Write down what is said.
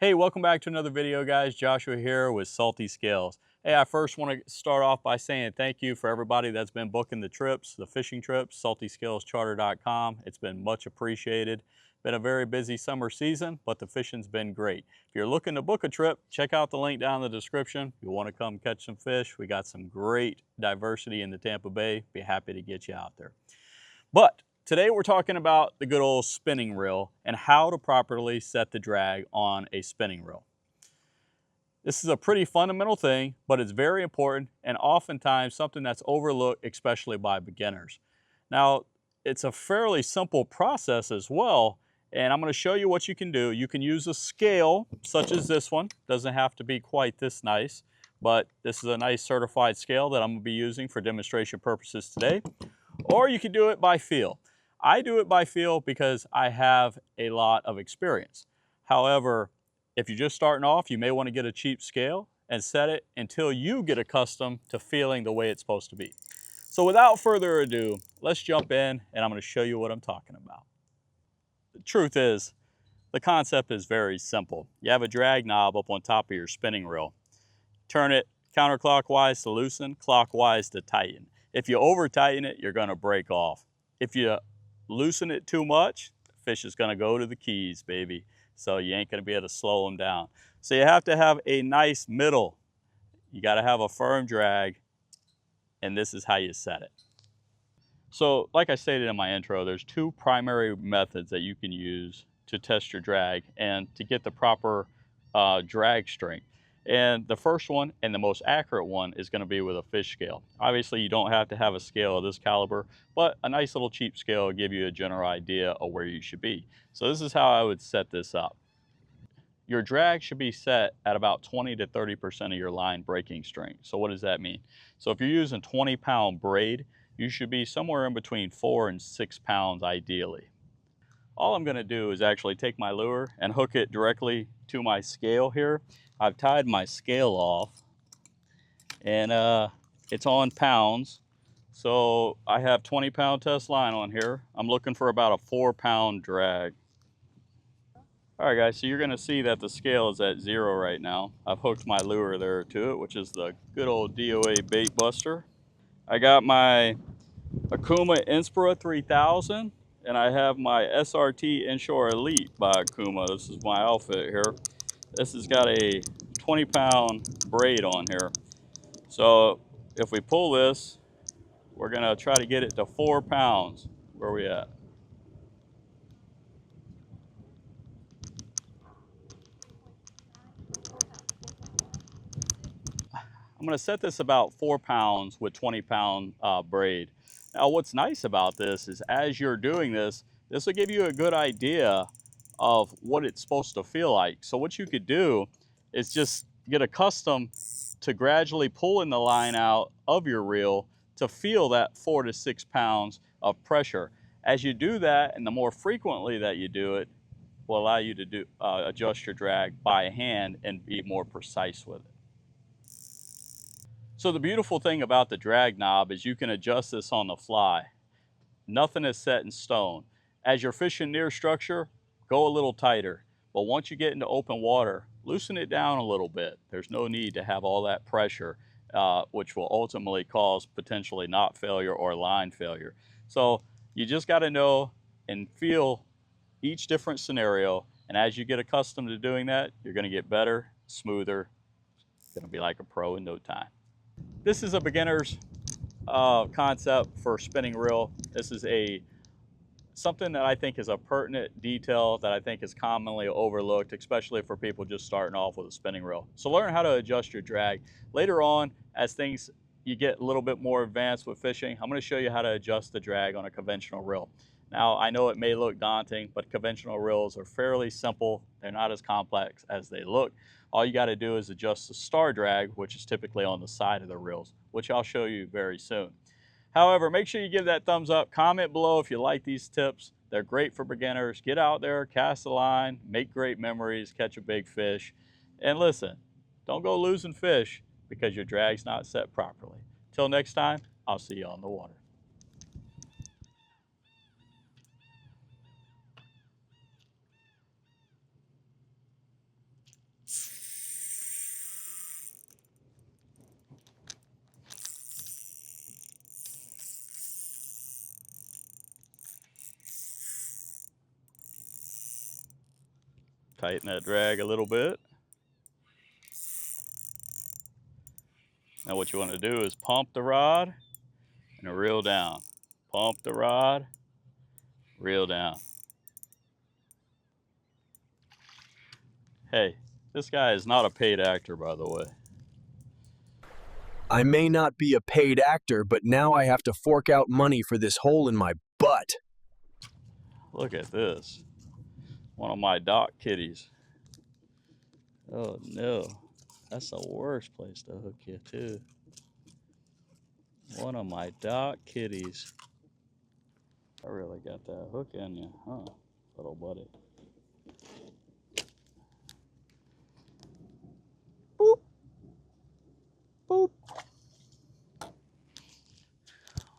Hey, welcome back to another video, guys. Joshua here with Salty Scales. Hey, I first want to start off by saying thank you for everybody that's been booking the trips, the fishing trips, saltyscalescharter.com. It's been much appreciated. Been a very busy summer season, but the fishing's been great. If you're looking to book a trip, check out the link down in the description. If you want to come catch some fish, we got some great diversity in the Tampa Bay. Be happy to get you out there. But today we're talking about the good old spinning reel and how to properly set the drag on a spinning reel. This is a pretty fundamental thing, but it's very important and oftentimes something that's overlooked, especially by beginners. Now, it's a fairly simple process as well, and I'm going to show you what you can do. You can use a scale such as this one. Doesn't have to be quite this nice, but this is a nice certified scale that I'm going to be using for demonstration purposes today. Or you can do it by feel. I do it by feel because I have a lot of experience. However, if you're just starting off, you may want to get a cheap scale and set it until you get accustomed to feeling the way it's supposed to be. So without further ado, let's jump in and I'm going to show you what I'm talking about. The truth is, the concept is very simple. You have a drag knob up on top of your spinning reel. Turn it counterclockwise to loosen, clockwise to tighten. If you over tighten it, you're going to break off. If you loosen it too much, the fish is going to go to the keys, baby. So you ain't going to be able to slow them down. So you have to have a nice middle. You got to have a firm drag, and this is how you set it. So like I stated in my intro, there's two primary methods that you can use to test your drag and to get the proper drag strength. And the first one and the most accurate one is going to be with a fish scale. Obviously, you don't have to have a scale of this caliber, but a nice little cheap scale will give you a general idea of where you should be. So this is how I would set this up. Your drag should be set at about 20 to 30% of your line breaking strength. So what does that mean? So if you're using 20-pound braid, you should be somewhere in between 4 and 6 pounds ideally. All I'm going to do is actually take my lure and hook it directly to my scale here. I've tied my scale off and it's on pounds. So I have 20-pound test line on here. I'm looking for about a 4-pound drag. All right, guys, so you're going to see that the scale is at 0 right now. I've hooked my lure there to it, which is the good old DOA bait buster. I got my Akuma Inspira 3000. And I have my SRT Inshore Elite by Akuma. This is my outfit here. This has got a 20-pound braid on here. So if we pull this, we're gonna try to get it to 4 pounds. Where are we at? I'm gonna set this about 4 pounds with 20-pound braid. Now what's nice about this is as you're doing this, this will give you a good idea of what it's supposed to feel like. So what you could do is just get accustomed to gradually pulling the line out of your reel to feel that 4 to 6 pounds of pressure. As you do that, and the more frequently that you do it, will allow you to adjust your drag by hand and be more precise with it. So the beautiful thing about the drag knob is you can adjust this on the fly. Nothing is set in stone. As you're fishing near structure, go a little tighter. But once you get into open water, loosen it down a little bit. There's no need to have all that pressure, which will ultimately cause potentially knot failure or line failure. So you just got to know and feel each different scenario. And as you get accustomed to doing that, you're going to get better, smoother. It's going to be like a pro in no time. This is a beginner's concept for spinning reel. This is something that I think is a pertinent detail that I think is commonly overlooked, especially for people just starting off with a spinning reel. So learn how to adjust your drag. Later on, as you get a little bit more advanced with fishing, I'm going to show you how to adjust the drag on a conventional reel. Now, I know it may look daunting, but conventional reels are fairly simple. They're not as complex as they look. All you got to do is adjust the star drag, which is typically on the side of the reels, which I'll show you very soon. However, make sure you give that thumbs up. Comment below if you like these tips. They're great for beginners. Get out there, cast a line, make great memories, catch a big fish. And listen, don't go losing fish because your drag's not set properly. Till next time, I'll see you on the water. Tighten that drag a little bit. Now what you want to do is pump the rod and reel down. Pump the rod, reel down. Hey, this guy is not a paid actor, by the way. I may not be a paid actor, but now I have to fork out money for this hole in my butt. Look at this. One of my dock kitties. Oh no, that's the worst place to hook you too. One of my dock kitties. I really got that hook in you, huh, little buddy?